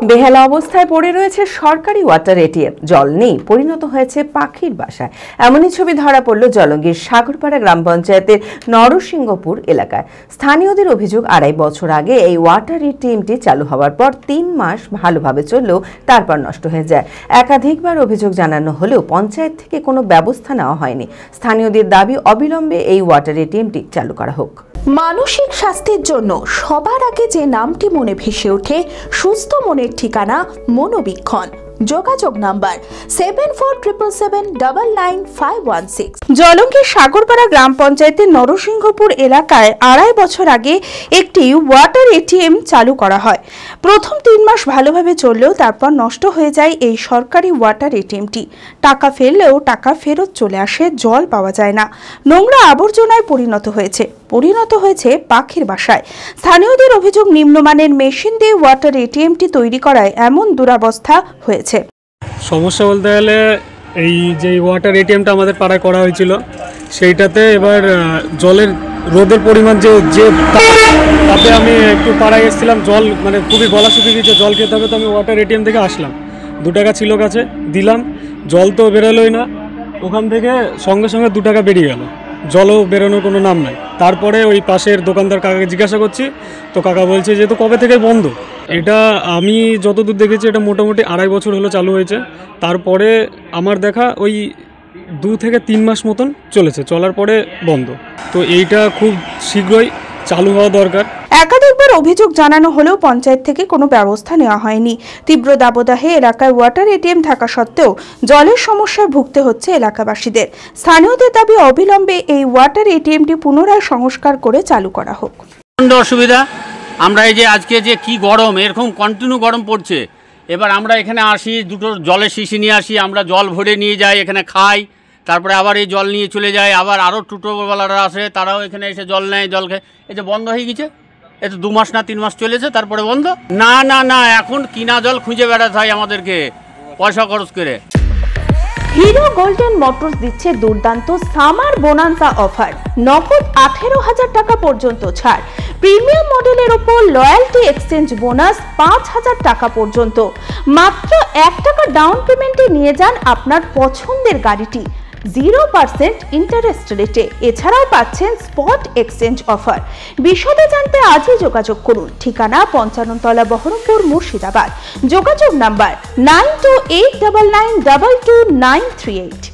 বেহালা অবস্থায় পড়ে রয়েছে সরকারি ওয়াটার এটিএম। জল নেই, পরিণত হয়েছে পাখির বাসায়। এমনই ছবি ধরা পড়ল জলঙ্গির সাগরপাড়া গ্রাম পঞ্চায়েতের নরসিংহপুর এলাকায়। স্থানীয়দের অভিযোগ, 2.5 বছর আগে এই ওয়াটার এটিএমটি চালু হওয়ার পর 3 মাস ভালোভাবে চললেও তারপর নষ্ট হয়ে যায়। একাধিকবার অভিযোগ জানানো হলেও পঞ্চায়েত থেকে কোনো ব্যবস্থা নেওয়া হয়নি। স্থানীয়দের দাবি, অবিলম্বে এই ওয়াটার এটিএমটি চালু করা হোক। মানসিক স্বাস্থ্যের জন্য সবার আগে যে নামটি মনে ভেসে ওঠে, সুস্থ মনের ঠিকানা মনোবীক্ষণ। যোগাযোগ নাম্বার 7477799516। জলঙ্গির সাগরপাড়া গ্রাম পঞ্চায়েতের নরসিংহপুর এলাকায় 2.5 বছর আগে একটি ওয়াটার এটিএম চালু করা হয়। প্রথম 3 মাস ভালোভাবে চললেও তারপর নষ্ট হয়ে যায় এই সরকারি ওয়াটার এটিএমটি। টাকা ফেললেও টাকা ফেরত চলে আসে, জল পাওয়া যায় না। নোংরা আবর্জনায় পরিণত হয়েছে পাখির বাসায়। স্থানীয়দের অভিযোগ, নিম্নমানের মেশিন দিয়ে ওয়াটার এটিএমটি তৈরি করায় এমন দুরবস্থা হয়েছে। সমস্যা বলতে গেলে এই যে ওয়াটার এটিএমটা আমাদের পাড়ায় করা হয়েছিল, সেইটাতে এবার জলের রোদের পরিমাণ যে তাতে আমি একটু পাড়ায় এসেছিলাম, জল মানে খুবই গলা শুকিয়ে গেছে, জল খেতে হবে, তো আমি ওয়াটার এটিএম থেকে আসলাম। 2 টাকা ছিল কাছে, দিলাম, জল তো বেরোলোই না। ওখান থেকে সঙ্গে সঙ্গে 2 টাকা বেরিয়ে গেল, জলও বেরোনোর কোনো নাম নাই। তারপরে ওই পাশের দোকানদার কাকাকে জিজ্ঞাসা করছি, তো কাকা বলছে যে তো কবে থেকে বন্ধ। এটা আমি যতদূর দেখেছি এটা মোটামুটি 2.5 বছর হলো চালু হয়েছে। তারপরে আমার দেখা ওই 2 থেকে 3 মাস মতন চলেছে, চলার পরে বন্ধ। তো এইটা খুব শীঘ্রই চালু হওয়া দরকার। একাধিকবার অভিযোগ জানানো হলেও পঞ্চায়েত থেকে কোনো ব্যবস্থা নেওয়া হয়নি। তীব্র দাবদাহে এলাকায় ওয়াটার এটিএম থাকা সত্ত্বেও জলের সমস্যায় ভুগতে হচ্ছে এলাকাবাসীদের। স্থানীয়দের দাবি, অবিলম্বে এই ওয়াটার এটিএমটি পুনরায় সংস্কার করে চালু করা হোক। অসুবিধা আমরা এই যে আজকে যে কি গরম, এরকম কন্টিনিউ গরম পড়ছে। এবার আমরা এখানে আসি, 2টো জলের শিশি নিয়ে আসি, আমরা জল ভরে নিয়ে যাই, এখানে খাই, তারপরে আবার এই জল নিয়ে চলে যায়। আবার আরও টোটোওয়ালারা আসে, তারাও এখানে এসে জল নেয়, জল খেয়ে। এই যে বন্ধ হয়ে গেছে, এ তো 2 মাস না 3 মাস চলেছে, তারপরে বন্ধ। না এখন কিনা জল খুঁজে বেড়াতে হয় আমাদেরকে পয়সা খরচ করে। হিরো গোল্ডেন মোটরস দিচ্ছে দুর্দান্ত সামার বোনান্সা অফার। নগদ 18,000 টাকা পর্যন্ত ছাড়, প্রিমিয়াম মডেলের উপর লয়্যালটি এক্সচেঞ্জ বোনাস 5,000 টাকা পর্যন্ত। মাত্র 1 টাকা ডাউন পেমেন্টে নিয়ে যান আপনার পছন্দের গাড়িটি 0% ইন্টারেস্ট রেটে। এছাড়াও পাচ্ছেন স্পট এক্সচেঞ্জ অফার। বিশদে জানতে আজই যোগাযোগ করুন। ঠিকানা 55 তলা, বহরমপুর, মুর্শিদাবাদ। যোগাযোগ নাম্বার 9289922938।